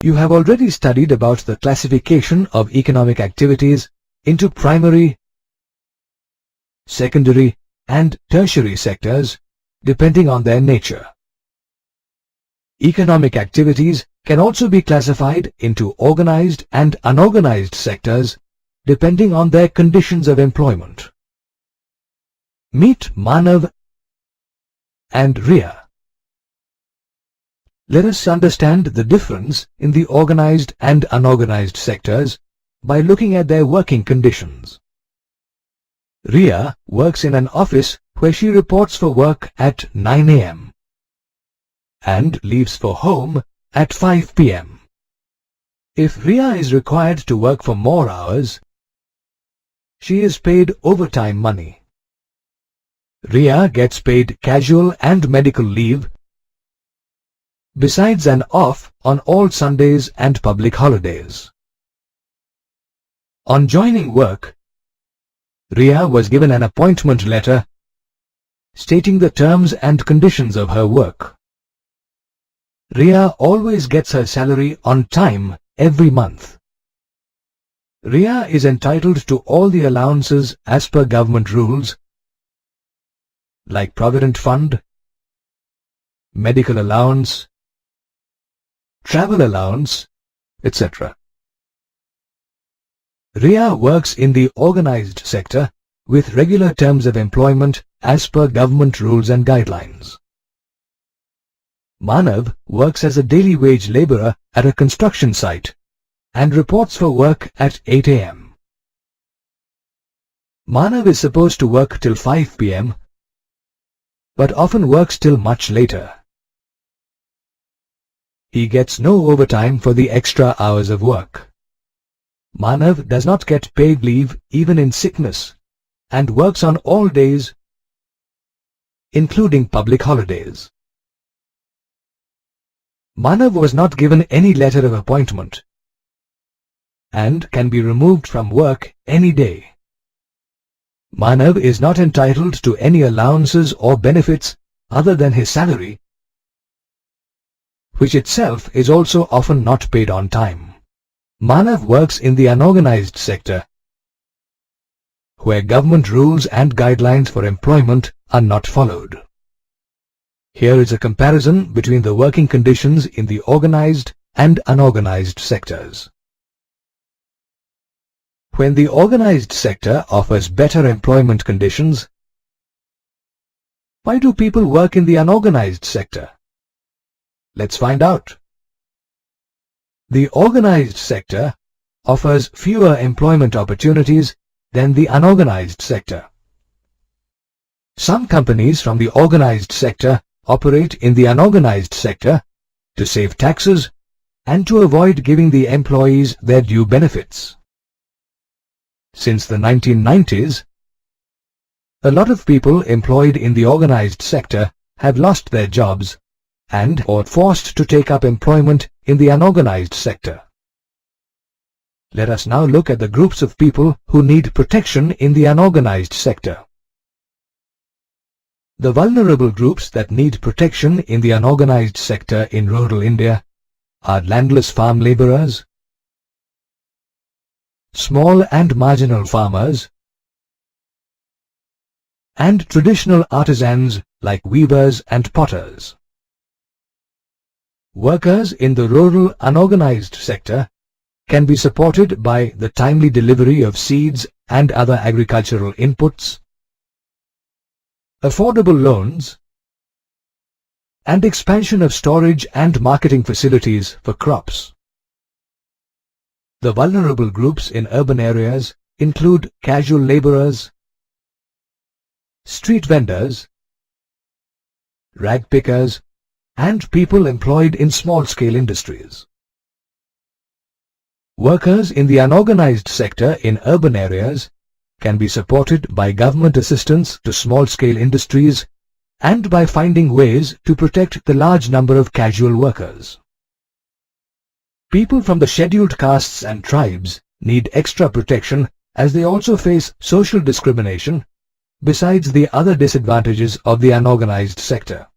You have already studied about the classification of economic activities into primary, secondary, and tertiary sectors, depending on their nature. Economic activities can also be classified into organized and unorganized sectors, depending on their conditions of employment. Meet Manav and Riya. Let us understand the difference in the organized and unorganized sectors by looking at their working conditions. Riya works in an office where she reports for work at 9 a.m. and leaves for home at 5 p.m. If Riya is required to work for more hours, she is paid overtime money. Riya gets paid casual and medical leave, besides an off on all Sundays and public holidays. On joining work, Riya was given an appointment letter stating the terms and conditions of her work. Riya always gets her salary on time every month. Riya is entitled to all the allowances as per government rules, like Provident Fund, medical allowance, travel allowance, etc. Riya works in the organized sector with regular terms of employment as per government rules and guidelines. Manav works as a daily wage laborer at a construction site and reports for work at 8 a.m. Manav is supposed to work till 5 p.m. but often works till much later. He gets no overtime for the extra hours of work. Manav does not get paid leave even in sickness and works on all days, including public holidays. Manav was not given any letter of appointment and can be removed from work any day. Manav is not entitled to any allowances or benefits other than his salary, which itself is also often not paid on time. Manav works in the unorganized sector, where government rules and guidelines for employment are not followed. Here is a comparison between the working conditions in the organized and unorganized sectors. When the organized sector offers better employment conditions, why do people work in the unorganized sector? Let's find out. The organized sector offers fewer employment opportunities than the unorganized sector. Some companies from the organized sector operate in the unorganized sector to save taxes and to avoid giving the employees their due benefits. Since the 1990s, a lot of people employed in the organized sector have lost their jobs and or forced to take up employment in the unorganized sector. Let us now look at the groups of people who need protection in the unorganized sector. The vulnerable groups that need protection in the unorganized sector in rural India are landless farm laborers, small and marginal farmers, and traditional artisans like weavers and potters. Workers in the rural unorganized sector can be supported by the timely delivery of seeds and other agricultural inputs, affordable loans, and expansion of storage and marketing facilities for crops. The vulnerable groups in urban areas include casual laborers, street vendors, rag pickers, and people employed in small-scale industries. Workers in the unorganized sector in urban areas can be supported by government assistance to small-scale industries and by finding ways to protect the large number of casual workers. People from the scheduled castes and tribes need extra protection as they also face social discrimination besides the other disadvantages of the unorganized sector.